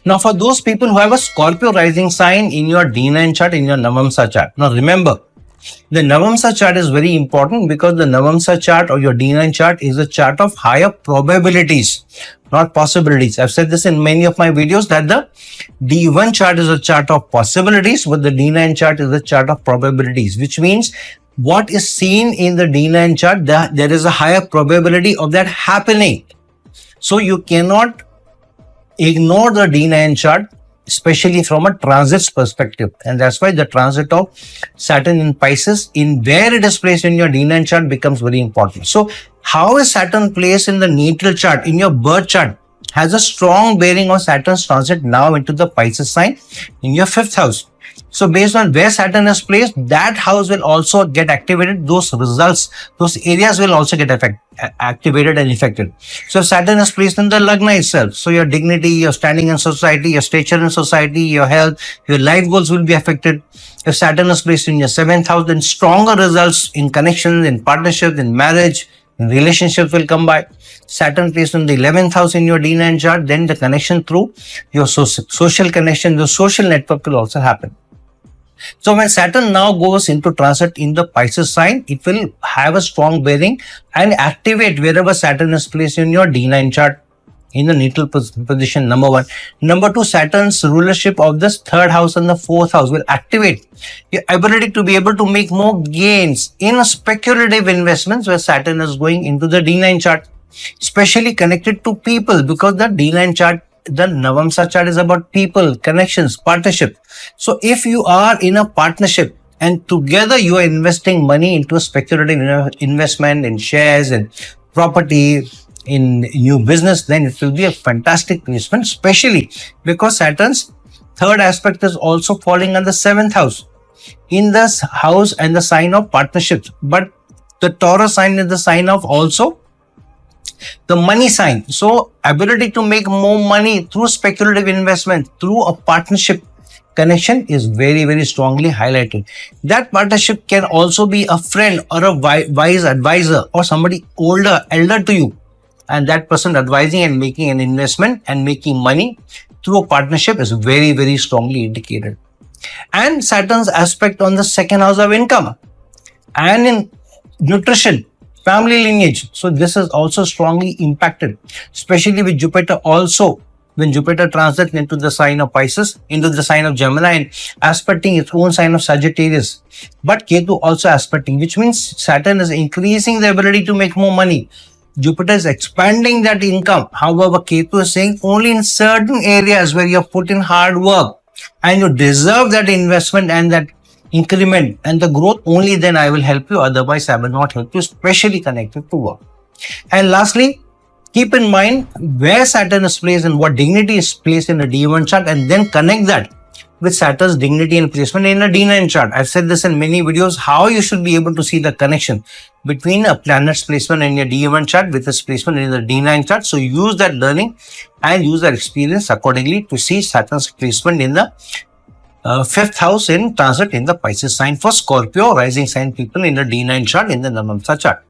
Now, for those people who have a Scorpio rising sign in your D9 chart, in your Navamsa chart. Now, remember, the Navamsa chart is very important because the Navamsa chart or your D9 chart is a chart of higher probabilities, not possibilities. I've said this in many of my videos that the D1 chart is a chart of possibilities, but the D9 chart is a chart of probabilities, which means what is seen in the D9 chart, there is a higher probability of that happening. So you cannot ignore the D9 chart, especially from a transits perspective, and that's why the transit of Saturn in Pisces, in where it is placed in your D9 chart, becomes very important. So how is Saturn placed in the natal chart, in your birth chart, has a strong bearing on Saturn's transit now into the Pisces sign in your 5th house. So based on where Saturn is placed, that house will also get activated. Those results, those areas will also get activated and affected. So Saturn is placed in the Lagna itself. So your dignity, your standing in society, your stature in society, your health, your life goals will be affected. If Saturn is placed in your 7th house, then stronger results in connections, in partnerships, in marriage, in relationships will come by. Saturn placed in the 11th house in your D9 chart, then the connection through your social connection, your social network will also happen. So when Saturn now goes into transit in the Pisces sign, it will have a strong bearing and activate wherever Saturn is placed in your D9 chart in the natal position, number 1. Number 2, Saturn's rulership of this 3rd house and the 4th house will activate your ability to be able to make more gains in speculative investments where Saturn is going into the D9 chart, especially connected to people, because the D9 chart, the Navamsa chart, is about people, connections, partnership. So if you are in a partnership and together you are investing money into a speculative investment in shares and property, in new business, then it will be a fantastic investment, especially because Saturn's 3rd aspect is also falling on the 7th house, in this house and the sign of partnerships. But the Taurus sign is the sign of also the money sign. So ability to make more money through speculative investment, through a partnership connection is very, very strongly highlighted. That partnership can also be a friend or a wise advisor or somebody elder to you. And that person advising and making an investment and making money through a partnership is very, very strongly indicated. And Saturn's aspect on the 2nd house of income and in nutrition, family lineage. So this is also strongly impacted, especially with Jupiter also. When Jupiter transits into the sign of Pisces, into the sign of Gemini and aspecting its own sign of Sagittarius. But Ketu also aspecting, which means Saturn is increasing the ability to make more money. Jupiter is expanding that income. However, Ketu is saying only in certain areas where you have put in hard work and you deserve that investment and that increment and the growth, only then I will help you. Otherwise, I will not help you, especially connected to work. And lastly, keep in mind where Saturn is placed and what dignity is placed in the D1 chart, and then connect that with Saturn's dignity and placement in a D9 chart. I've said this in many videos, how you should be able to see the connection between a planet's placement in your D1 chart with its placement in the D9 chart. So use that learning and use that experience accordingly to see Saturn's placement in the 5th house in transit in the Pisces sign for Scorpio rising sign people in the D9 chart in the Navamsa chart.